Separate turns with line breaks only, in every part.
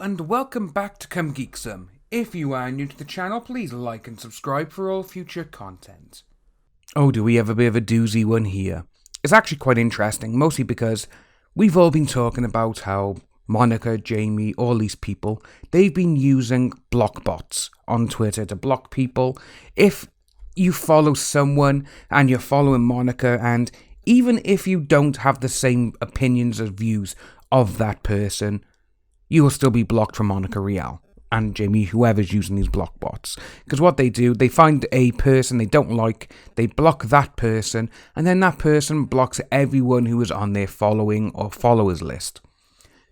and welcome back to Come Geek Some. If you are new to the channel, please like and subscribe for all future content. Oh, do we have a bit of a doozy one here? It's actually quite interesting, mostly because we've all been talking about how Monica, Jamie, all these people, they've been using block bots on Twitter to block people. If you follow someone and you're following Monica, and even if you don't have the same opinions or views of that person, you will still be blocked from Monica Real and Jamie, whoever's using these block bots. Because what they do, they find a person they don't like, they block that person, and then that person blocks everyone who is on their following or followers list.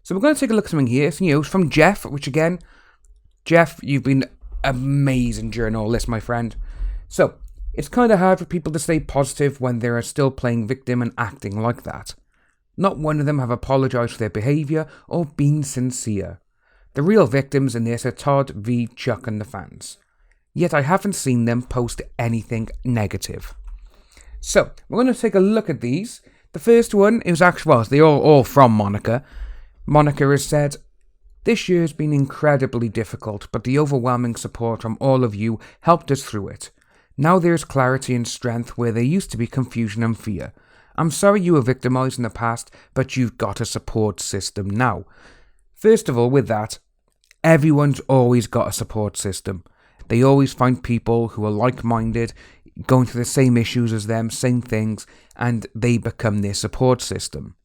So we're going to take a look at something here. It's from Jeff, which again, Jeff, you've been amazing during all this, my friend. So, it's kind of hard for people to stay positive when they are still playing victim and acting like that. Not one of them have apologised for their behaviour or been sincere. The real victims in this are Todd, V, Chuck and the fans. Yet I haven't seen them post anything negative. So, we're going to take a look at these. The first one is actually, well, they're all from Monica. Monica has said, "This year has been incredibly difficult, but the overwhelming support from all of you helped us through it. Now there is clarity and strength where there used to be confusion and fear. I'm sorry you were victimised in the past, but you've got a support system now." First of all, with that, everyone's always got a support system. They always find people who are like-minded, going through the same issues as them, same things, and they become their support system.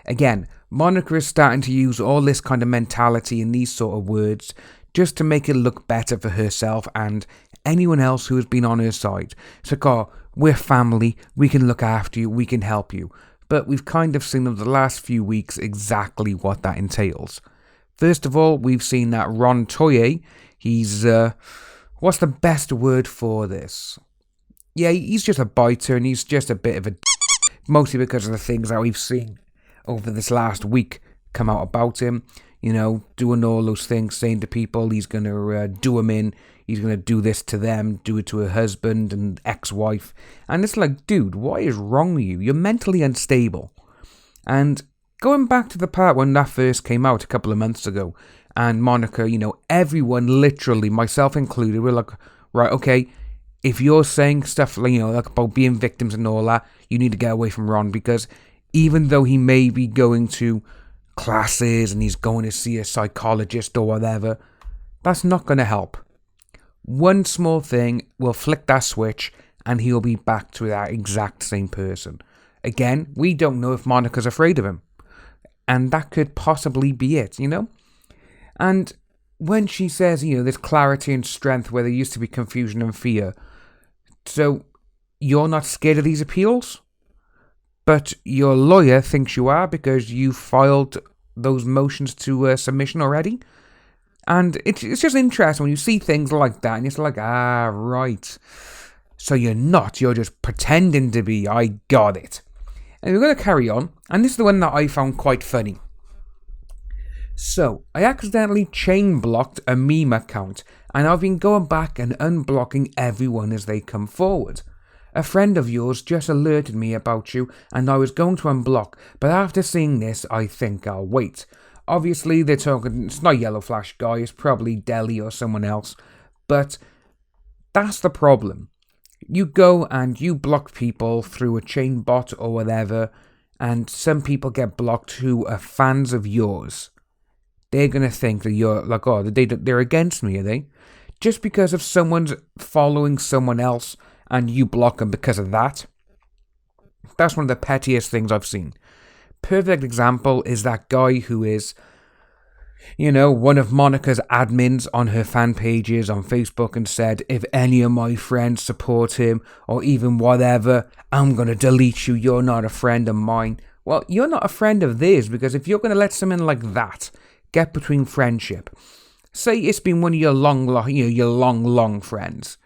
Again, Monica is starting to use all this kind of mentality and these sort of words just to make it look better for herself and anyone else who has been on her side. It's like, oh, we're family, we can look after you, we can help you. But we've kind of seen over the last few weeks exactly what that entails. First of all, we've seen that Ron Toye, he's, what's the best word for this? Yeah, he's just a biter and he's just a bit of a mostly because of the things that we've seen over this last week come out about him. You know, doing all those things, saying to people he's going to do them in, he's going to do this to them, do it to her husband and ex-wife. And it's like, dude, what is wrong with you? You're mentally unstable. And going back to the part when that first came out a couple of months ago, and Monica, you know, everyone literally, myself included, were like, right, okay, if you're saying stuff like, you know, like about being victims and all that, you need to get away from Ron, because even though he may be going to classes and he's going to see a psychologist or whatever, that's not going to help. One small thing will flick that switch and he'll be back to that exact same person. Again, we don't know if Monica's afraid of him, and that could possibly be it, you know. And when she says, you know, there's clarity and strength where there used to be confusion and fear, so you're not scared of these appeals? But your lawyer thinks you are because you filed those motions to submission already. And it's just interesting when you see things like that and it's like, ah, right. So you're not, you're just pretending to be. I got it. And we're going to carry on. And this is the one that I found quite funny. So, I accidentally chain blocked a meme account and I've been going back and unblocking everyone as they come forward. A friend of yours just alerted me about you and I was going to unblock, but after seeing this, I think I'll wait. Obviously, they're talking, it's not Yellow Flash guy, it's probably Deli or someone else, but that's the problem. You go and you block people through a chain bot or whatever, and some people get blocked who are fans of yours. They're going to think that you're like, oh, they're against me, are they? Just because of someone's following someone else and you block them because of that. That's one of the pettiest things I've seen. Perfect example is that guy who is, you know, one of Monica's admins on her fan pages on Facebook and said, if any of my friends support him or even whatever, I'm going to delete you. You're not a friend of mine. Well, you're not a friend of theirs, because if you're going to let someone like that get between friendship, say it's been one of your long friends.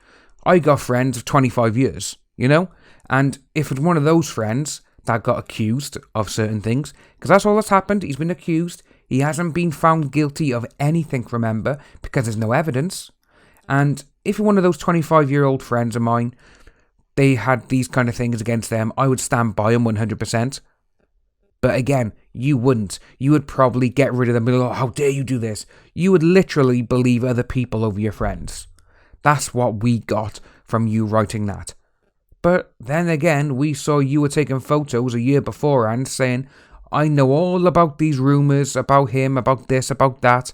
I got friends of 25 years, you know? And if it's one of those friends that got accused of certain things, because that's all that's happened, he's been accused, he hasn't been found guilty of anything, remember, because there's no evidence. And if one of those 25-year-old friends of mine, they had these kind of things against them, I would stand by them 100%. But again, you wouldn't. You would probably get rid of them. Oh, how dare you do this? You would literally believe other people over your friends. That's what we got from you writing that. But then again, we saw you were taking photos a year beforehand saying, I know all about these rumours, about him, about this, about that.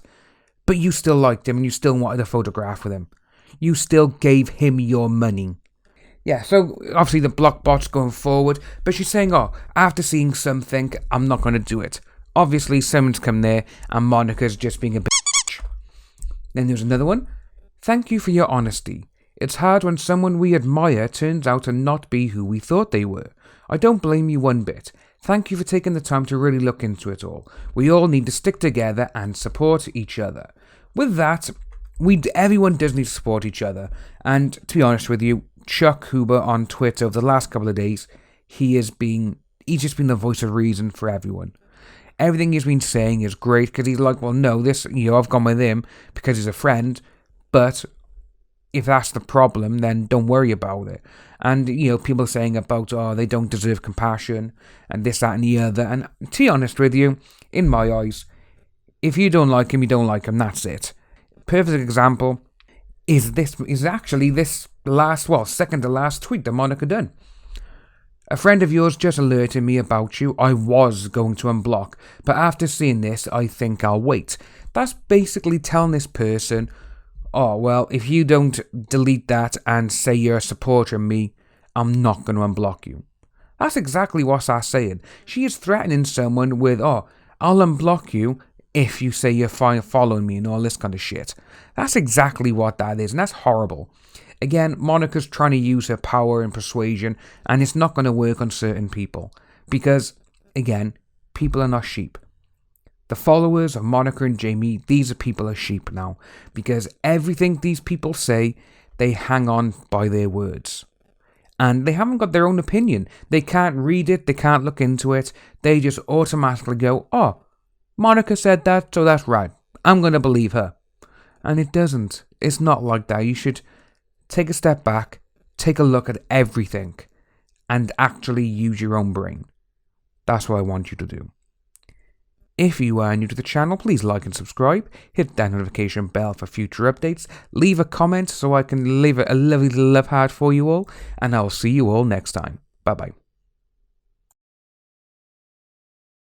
But you still liked him and you still wanted a photograph with him. You still gave him your money. Yeah, so obviously the block bot's going forward, but she's saying, oh, after seeing something, I'm not going to do it. Obviously, someone's come there and Monica's just being a bitch. Then there's another one. Thank you for your honesty. It's hard when someone we admire turns out to not be who we thought they were. I don't blame you one bit. Thank you for taking the time to really look into it all. We all need to stick together and support each other. With that, everyone does need to support each other. And to be honest with you, Chuck Huber on Twitter over the last couple of days, he's just been the voice of reason for everyone. Everything he's been saying is great because he's like, well, no, I've gone with him because he's a friend, but if that's the problem, then don't worry about it. And, people saying about, oh, they don't deserve compassion and this, that, and the other. And to be honest with you, in my eyes, if you don't like him, you don't like him, that's it. Perfect example is actually this second to last tweet that Monica done. A friend of yours just alerted me about you. I was going to unblock, but after seeing this, I think I'll wait. That's basically telling this person, oh, well, if you don't delete that and say you're a supporter of me, I'm not going to unblock you. That's exactly what that's saying. She is threatening someone with, oh, I'll unblock you if you say you're fine following me and all this kind of shit. That's exactly what that is, and that's horrible. Again, Monica's trying to use her power and persuasion, and it's not going to work on certain people. Because, again, people are not sheep. The followers of Monica and Jamie, these are people are sheep now. Because everything these people say, they hang on by their words. And they haven't got their own opinion. They can't read it, they can't look into it. They just automatically go, oh, Monica said that, so that's right. I'm going to believe her. And it doesn't. It's not like that. You should take a step back, take a look at everything, and actually use your own brain. That's what I want you to do. If you are new to the channel, please like and subscribe. Hit that notification bell for future updates. Leave a comment so I can leave a lovely love heart for you all. And I'll see you all next time. Bye bye.